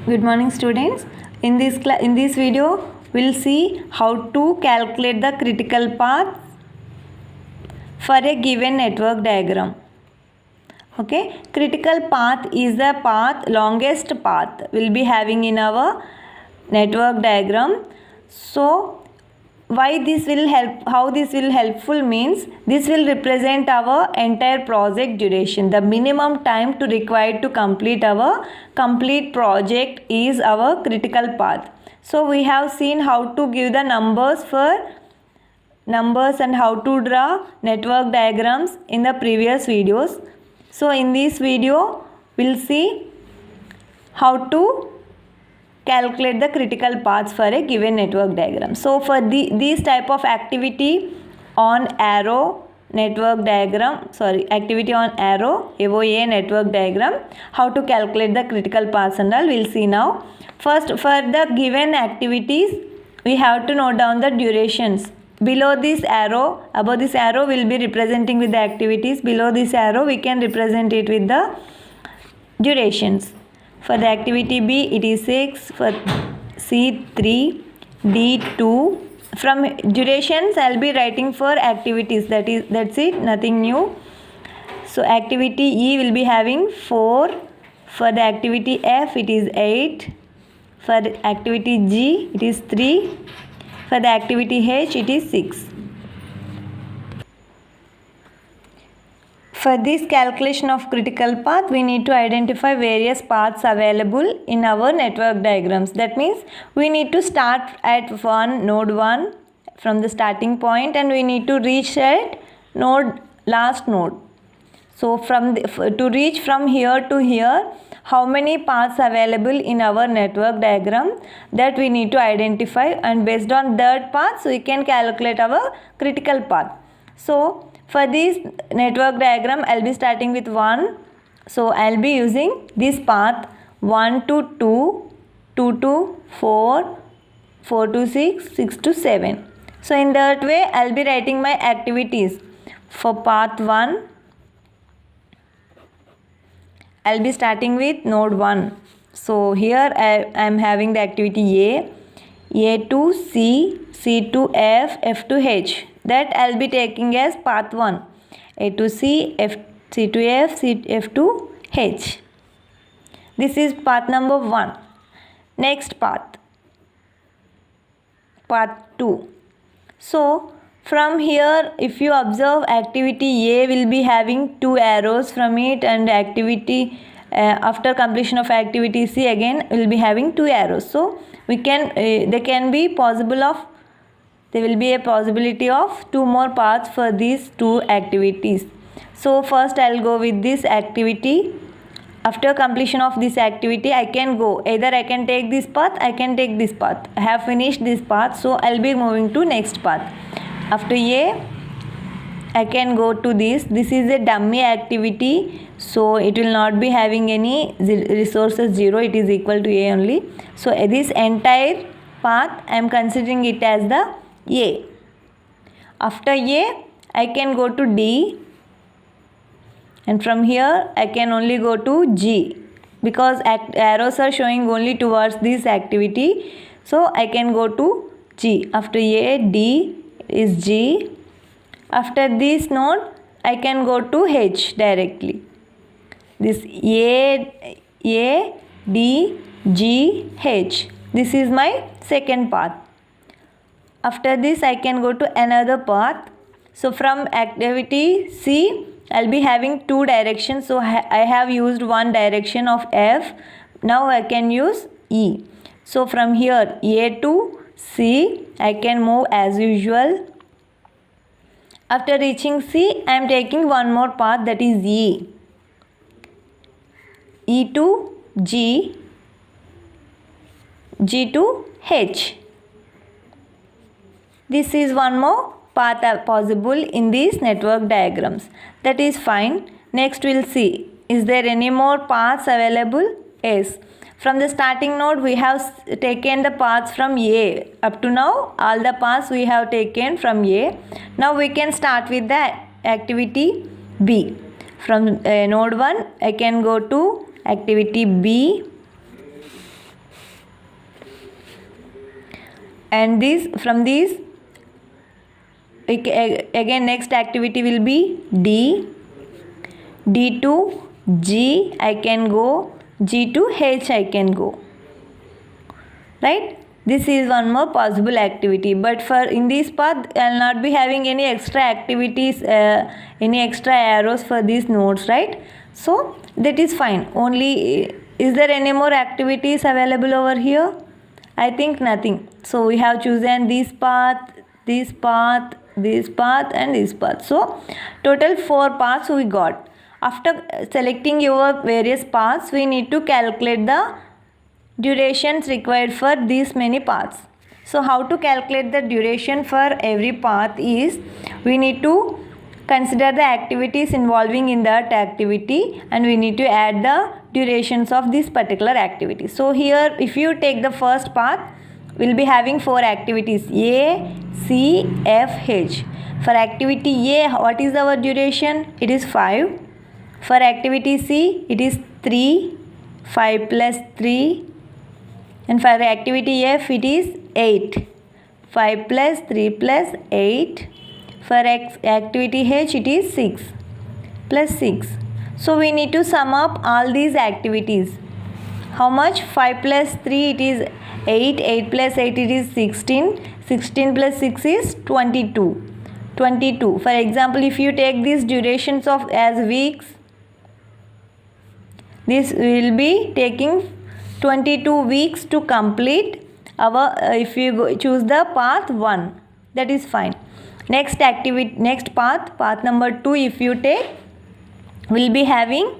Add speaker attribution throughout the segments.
Speaker 1: Good morning, students. In this video we'll see how to calculate the critical path for a given network diagram. Okay, critical path is the longest path we'll be having in our network diagram. So why this will help, how this will helpful means this will represent our entire project duration. The minimum time to required to complete our complete project is our critical path. So we have seen how to give the numbers and how to draw network diagrams in the previous videos. So in this video we'll see how to calculate the critical paths for a given network diagram. So for these type of activity on arrow network diagram, activity on arrow AOA network diagram, how to calculate the critical paths and all we'll see now. First, for the given activities we have to note down the durations. Below this arrow, above this arrow will be representing with the activities. Below this arrow we can represent it with the durations. For the activity B it is 6, for C 3, D 2. From durations I'll be writing for activities, that's it, nothing new. So activity E will be having 4, for the activity F it is 8, for the activity G it is 3, for the activity H it is 6. For this calculation of critical path, we need to identify various paths available in our network diagrams. That means we need to start at node 1 from the starting point and we need to reach at last node. So to reach from here to here, how many paths available in our network diagram, that we need to identify, and based on that paths we can calculate our critical path. So for this network diagram I'll be starting with 1. So I'll be using this path 1 to 2, 2 to 4, 4 to 6, 6 to 7. So in that way I'll be writing my activities. For path 1 I'll be starting with node 1. So here I am having the activity A to C, C to F, F to H. That I'll be taking as path 1. A to C, C to F, F to H. This is path number 1. Next path 2. So from here if you observe, activity A will be having 2 arrows from it, and activity after completion of activity C again will be having 2 arrows. So we can there will be a possibility of 2 more paths for these 2 activities. So first I'll go with this activity. After completion of this activity I can go, either I can take this path, I can take this path. I have finished this path, so I'll be moving to next path. After A I can go to this. This is a dummy activity, so it will not be having any resources 0, it is equal to A only. So this entire path I am considering it as the A. After A I can go to D, and from here I can only go to G because arrows are showing only towards this activity, so I can go to G. After A, D is G. After this node I can go to H directly. This A, D, G, H. This is my second path. After this I can go to another path. So from activity C I'll be having 2 directions. So I have used one direction of F. Now I can use E. So from here A to C I can move as usual. After reaching C I am taking one more path, that is E. E to G, G to H. This is one more path possible in these network diagrams. That is fine. Next we'll see, is there any more paths available? Yes. From the starting node we have taken the paths from A. Up to now all the paths we have taken from A. Now we can start with the activity B. From node 1 I can go to activity B. and this from this again next activity will be D to G I can go, G to H I can go, right? This is one more possible activity, but for in this path I will not be having any extra activities, any extra arrows for these nodes, right? So that is fine. Only is there any more activities available over here? I think nothing. So we have chosen this path, this path, this path and this path. So total 4 paths we got. After selecting your various paths, we need to calculate the durations required for these many paths. So how to calculate the duration for every path is, we need to consider the activities involving in that activity and we need to add the durations of this particular activity. So here if you take the first path, we'll be having 4 activities A, C, F, H. For activity A, what is our duration? It is 5. For activity C, it is 3, 5 plus 3. And for activity F, it is 8. 5 plus 3 plus 8. For activity H, it is 6 plus 6. So we need to sum up all these activities. How much? 5 plus 3, it is 8. 8 plus 8, it is 16. 16 plus 6 is 22. 22. For example, if you take these durations of as weeks, this will be taking 22 weeks to complete our if you choose the path 1, that is fine. Next activity, next path number 2 if you take, will be having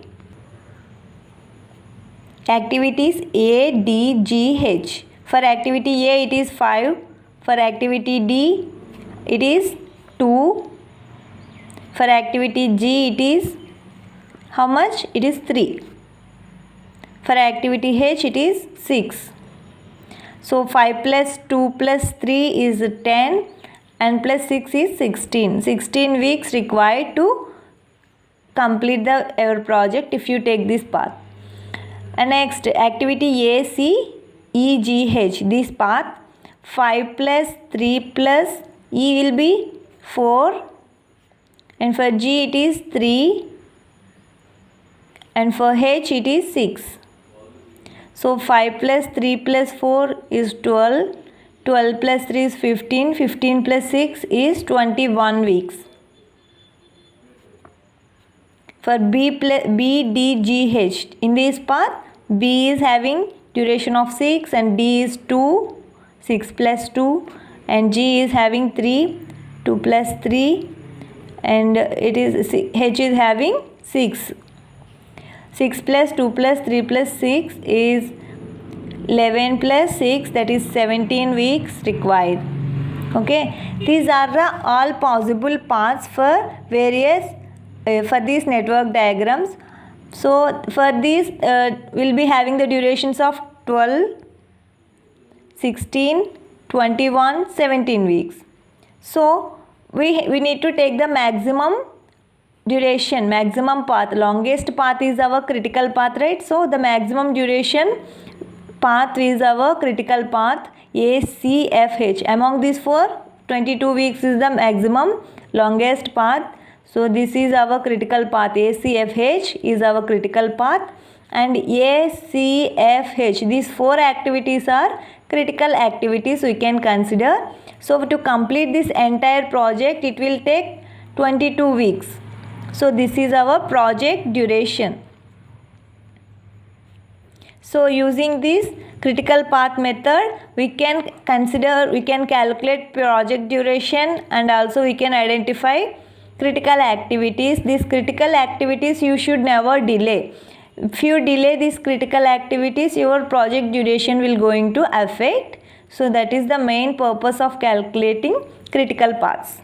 Speaker 1: activities A, D, G, H. For activity A it is 5, for activity D it is 2, for activity G it is how much? It is 3. For activity H it is 6. So 5 plus 2 plus 3 is 10 and plus 6 is 16. 16 weeks required to complete our project if you take this path. And next activity A, C, E, G, H. This path 5 plus 3 plus E will be 4 and for G it is 3 and for H it is 6. So 5 plus 3 plus 4 is 12. 12 plus 3 is 15. 15 plus 6 is 21 weeks. For B, D, G, H. In this path, B is having duration of 6 and D is 2. 6 plus 2 and G is having 3. 2 plus 3 and it is H is having 6. 6 plus 2 plus 3 plus 6 is 11 plus 6, that is 17 weeks required. Okay, these are the all possible paths for various for these network diagrams. So for these we'll be having the durations of 12, 16, 21, 17 weeks. So we need to take the maximum duration, maximum path. Longest path is our critical path, right? So the maximum duration path is our critical path A, C, F, H. Among these 4, 22 weeks is the maximum longest path. So this is our critical path. A, C, F, H is our critical path and A, C, F, H. These 4 activities are critical activities we can consider. So to complete this entire project it will take 22 weeks. So this is our project duration. So using this critical path method we can calculate project duration and also we can identify critical activities. These critical activities you should never delay. If you delay these critical activities, your project duration will going to affect. So that is the main purpose of calculating critical paths.